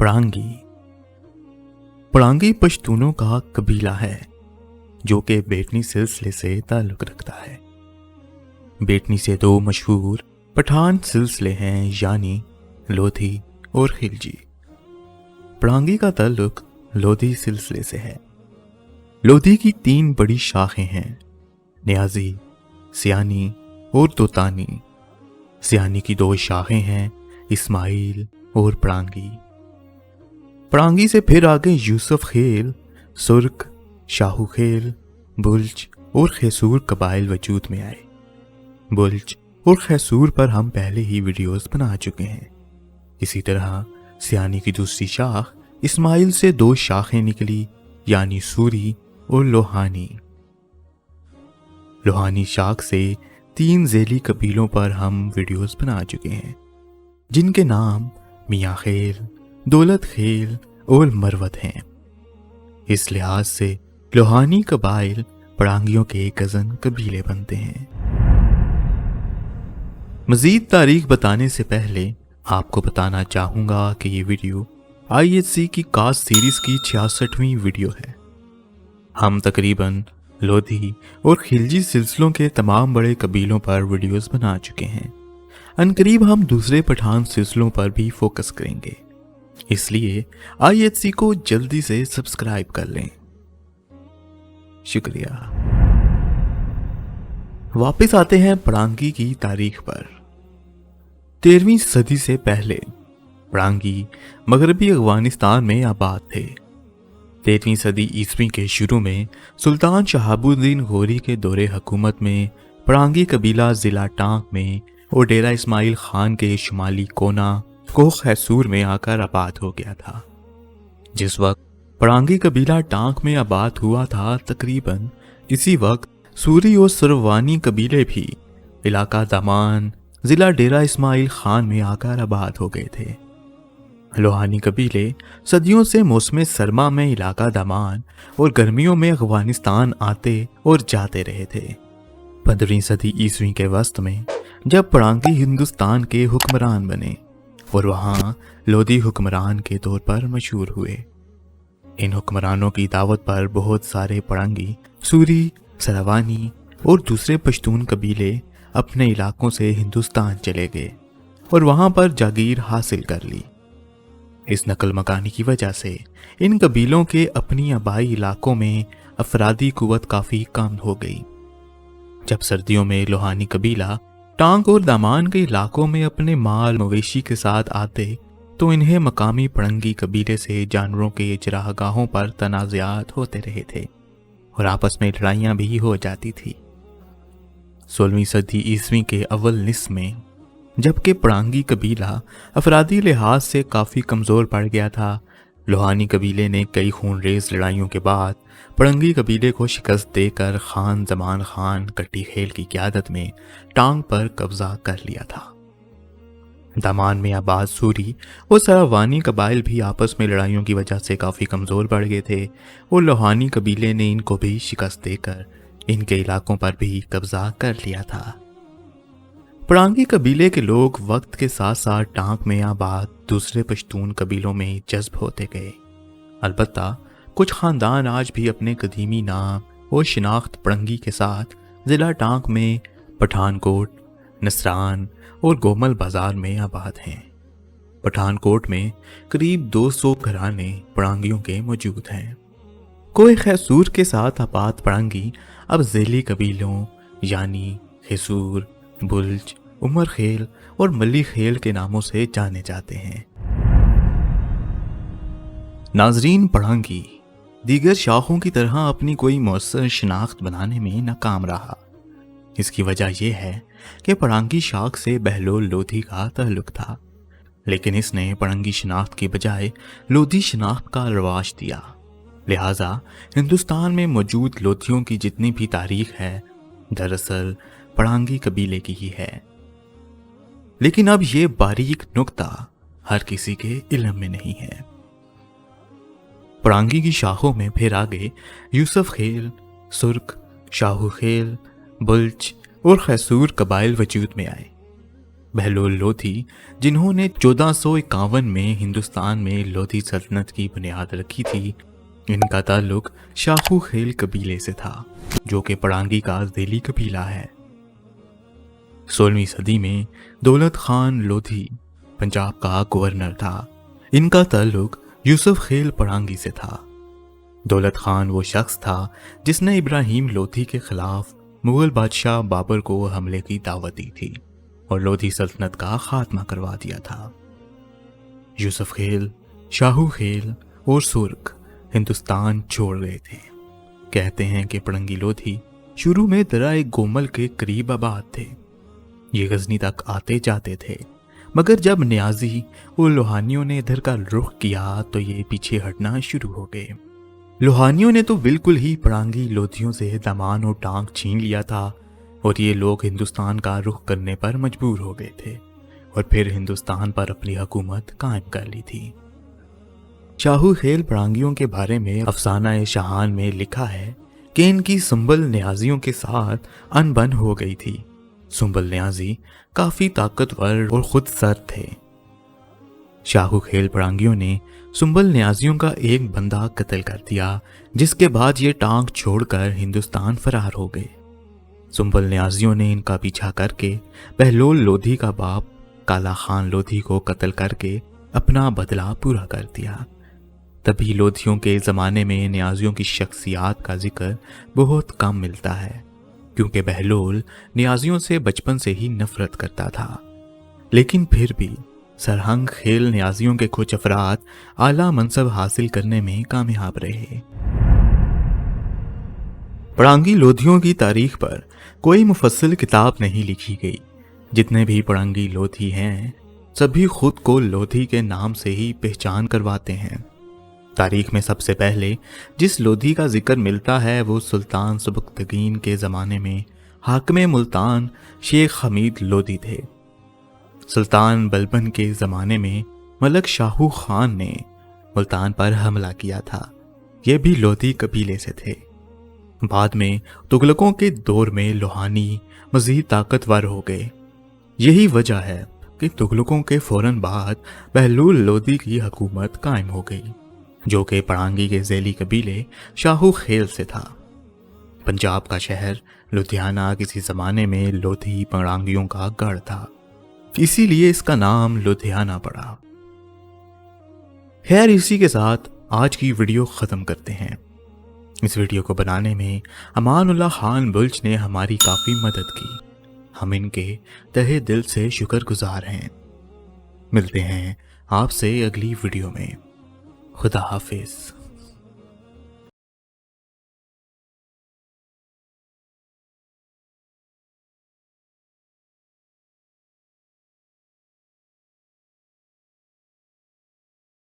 पड़ांगी पड़ांगी पश्तूनों का कबीला है जो कि बेटनी सिलसिले से ताल्लुक़ रखता है। बेटनी से दो मशहूर पठान सिलसिले हैं यानी लोधी और खिलजी। पड़ांगी का ताल्लुक़ लोधी सिलसिले से है। लोधी की तीन बड़ी शाखें हैं, न्याजी, सियानी और तोतानी। सियानी की दो शाखें हैं, इस्माइल और पड़ांगी। पड़ांगी से फिर आगे यूसुफ खेल, सुर्ख, शाहू खेल, बुल्च और खैसूर कबाइल वजूद में आए। बुल्च और खैसूर पर हम पहले ही वीडियोस बना चुके हैं। इसी तरह सियानी की दूसरी शाख इस्माइल से दो शाखें निकली यानी सूरी और लोहानी। लोहानी शाख से तीन झेली कबीलों पर हम वीडियोस बना चुके हैं जिनके नाम मियाँ खेल, दौलत खेल और मरवत हैं। इस लिहाज से लोहानी कबाइल पड़ांगियों के कज़न कबीले बनते हैं। मज़ीद तारीख बताने से पहले आपको बताना चाहूँगा कि ये वीडियो IHC की कास्ट सीरीज़ की 66वीं वीडियो है। हम तकरीबन लोधी और खिलजी सिलसिलों के तमाम बड़े कबीलों पर वीडियोस बना चुके हैं। अनकरीब हम दूसरे पठान सिलसिलों पर भी फोकस करेंगे, इसलिए IHC को जल्दी से सब्सक्राइब कर लें। शुक्रिया। वापस आते हैं पड़ांगी की तारीख पर। 13वीं सदी से पहले पड़ांगी मगरबी अफगानिस्तान में आबाद थे। 13वीं सदी ईस्वी के शुरू में सुल्तान शहाबुद्दीन गौरी के दौरे हुकूमत में पड़ांगी कबीला ज़िला टांक में और डेरा इस्माइल खान के शुमाली कोना को खैसूर में आकर आबाद हो गया था। जिस वक्त पड़ांगी कबीला टांक में आबाद हुआ था, तकरीबन इसी वक्त सूरी और सरवानी कबीले भी इलाका दामान ज़िला डेरा इस्माइल खान में आकर आबाद हो गए थे। लोहानी कबीले सदियों से मौसम सरमा में इलाका दामान और गर्मियों में अफगानिस्तान आते और जाते रहे थे। 15वीं सदी ईस्वी के वस्त में जब पड़ांगी हिंदुस्तान के हुक्मरान बने और वहाँ लोधी हुक्मरान के तौर पर मशहूर हुए। इन हुक्मरानों की दावत पर बहुत सारे पड़ांगी, सूरी, सरवानी और दूसरे पश्तून कबीले अपने इलाकों से हिंदुस्तान चले गए और वहाँ पर जागीर हासिल कर ली। इस नकल मकानी की वजह से इन कबीलों के अपनी आबाई इलाकों में अफरादी कुव्वत काफ़ी कम हो गई। जब सर्दियों में लोहानी कबीला टांक और दामान के इलाकों में अपने माल मवेशी के साथ आते तो इन्हें मकामी पड़ंगी कबीले से जानवरों के चरागाहों पर तनाज़ात होते रहे थे और आपस में लड़ाइयाँ भी हो जाती थी। 16वीं सदी ईस्वी के अव्वल निस्फ में जबकि पड़ांगी कबीला अफरादी लिहाज से काफ़ी कमज़ोर पड़ गया था, लोहानी कबीले ने कई खूनरेज़ लड़ाइयों के बाद पड़ंगी कबीले को शिकस्त देकर खान ज़मान खान कट्टी खेल की क़यादत में टांग पर कब्ज़ा कर लिया था। दामान में आबाद सूरी और सरवानी कबाइल भी आपस में लड़ाइयों की वजह से काफ़ी कमज़ोर पड़ गए थे और लोहानी कबीले ने इनको भी शिकस्त देकर इनके इलाकों पर भी कब्ज़ा कर लिया था। पड़ांगी कबीले के लोग वक्त के साथ साथ टांक में आबाद दूसरे पश्तून कबीलों में जज्ब होते गए। अलबत्ता कुछ ख़ानदान आज भी अपने कदीमी नाम और शिनाख्त पड़ंगी के साथ ज़िला टांक में पठानकोट, नसरान और गोमल बाज़ार में आबाद हैं। पठानकोट में करीब 200 घराने पड़ांगियों के मौजूद हैं। कोई खैसूर के साथ आबाद पड़ांगी अब ज़ेली कबीलों यानी खैसूर, बुल्च, उमर खेल और मली खेल के नामों से जाने जाते हैं। नाजरीन, पड़ांगी दीगर शाखों की तरह अपनी कोई मौसर शिनाख्त बनाने में नाकाम रहा। इसकी वजह यह है कि पड़ांगी शाख से बहलोल लोधी का ताल्लुक था, लेकिन इसने पड़ांगी शिनाख्त की बजाय लोधी शिनाख्त का रवाज दिया। लिहाजा हिंदुस्तान में मौजूद लोधियों की जितनी भी तारीख है दरअसल पड़ांगी कबीले की ही है। लेकिन अब ये बारीक नुक्ता हर किसी के इल्म में नहीं है। पड़ांगी की शाखों में फिर आगे यूसुफ खेल, सुर्ख, शाहू खेल, बुल्च और खैसूर कबाइल वजूद में आए। बहलोल लोधी, जिन्होंने 1451 में हिंदुस्तान में लोधी सल्तनत की बुनियाद रखी थी, इनका ताल्लुक शाहू खेल कबीले से था, जो कि परांगी का ज़ेली कबीला है। 16वीं सदी में दौलत खान लोधी पंजाब का गवर्नर था। इनका ताल्लुक यूसुफ खेल परांगी से था। दौलत खान वो शख्स था जिसने इब्राहिम लोधी के खिलाफ मुगल बादशाह बाबर को हमले की दावत दी थी और लोधी सल्तनत का खात्मा करवा दिया था। यूसुफ खेल, शाहू खेल और सुर्ख हिंदुस्तान छोड़ गए थे। कहते हैं कि परांगी लोधी शुरू में दराए गोमल के करीब आबाद थे। ये गजनी तक आते जाते थे, मगर जब नियाजी और लोहानियों ने इधर का रुख किया तो ये पीछे हटना शुरू हो गए। लोहानियों ने तो बिल्कुल ही परांगी लोधियों से दामन और टांग छीन लिया था और ये लोग हिंदुस्तान का रुख करने पर मजबूर हो गए थे और फिर हिंदुस्तान पर अपनी हुकूमत कायम कर ली थी। शाहू खेल परांगियों के बारे में अफसाना शाहान में लिखा है कि इनकी सुंबल न्याजियों के साथ अनबन हो गई थी। सुंबल न्याजी काफी ताकतवर और खुद सर थे। शाहू खेल परांगियों ने सुंबल न्याजियों का एक बंदा कत्ल कर दिया, जिसके बाद ये टांग छोड़कर हिंदुस्तान फरार हो गए। सुंबल न्याजियों ने इनका पीछा करके बहलोल लोधी का बाप काला खान लोधी को कत्ल करके अपना बदला पूरा कर दिया। तभी लोधियों के ज़माने में न्याजियों की शख्सियत का जिक्र बहुत कम मिलता है, क्योंकि बहलोल न्याजियों से बचपन से ही नफरत करता था। लेकिन फिर भी सरहंग खेल न्याजियों के कुछ अफराद आला मनसब हासिल करने में कामयाब रहे। परांगी लोधियों की तारीख पर कोई मुफस्सिल किताब नहीं लिखी गई। जितने भी परांगी लोधी हैं, सभी खुद को लोधी के नाम से ही पहचान करवाते हैं। तारीख में सबसे पहले जिस लोधी का जिक्र मिलता है वो सुल्तान सुबकतगीन के ज़माने में हाकिम मुल्तान शेख हमीद लोधी थे। सुल्तान बलबन के ज़माने में मलक शाहू खान ने मुल्तान पर हमला किया था। ये भी लोधी कबीले से थे। बाद में तुगलकों के दौर में लोहानी मज़ीद ताकतवर हो गए। यही वजह है कि तुगलकों के फौरन बाद बहलोल लोधी की हुकूमत कायम हो गई, जो कि परांगी के ज़ेली कबीले शाहू खेल से था। पंजाब का शहर लुधियाना किसी ज़माने में लोधी परांगियों का गढ़ था, इसीलिए इसका नाम लुधियाना पड़ा। खैर, इसी के साथ आज की वीडियो ख़त्म करते हैं। इस वीडियो को बनाने में अमानुल्लाह खान बुल्च ने हमारी काफ़ी मदद की। हम इनके तहे दिल से शुक्रगुजार हैं। मिलते हैं आपसे अगली वीडियो में। खुदा हाफिज।